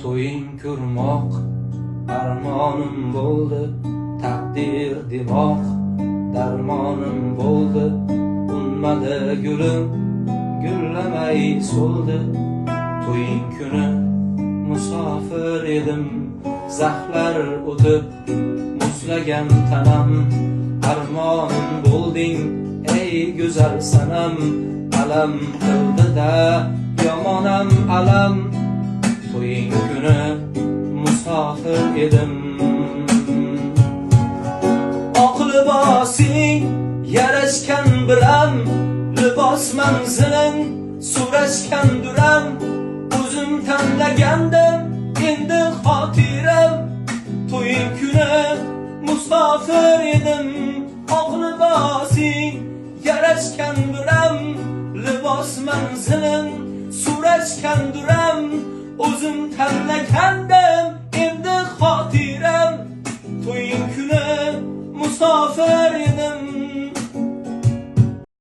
To'ying ko'rmoq armonim bo'ldi, taqdir demoq darmonim bo'ldi. Unmadi gulim, gullamay so'ldi. To'ying kuni musofir edim, zahlar o'tib muzlagan tanam. Armonim bo'lding ey go'zal sanam, alam qildi-da yomonam alam. To'ying kuni musofir edim. Oq libosing yarashgan bilan, libos manziling so'rashgan duram. O'zim tanlagandim endi xotiram, to'ying kuni musofir edim. Oq libosing yarashgan bilan, libos manziling so'rashgan duram. O'zim tanlagandim endi xotiram, to'ying kuni musofir edim.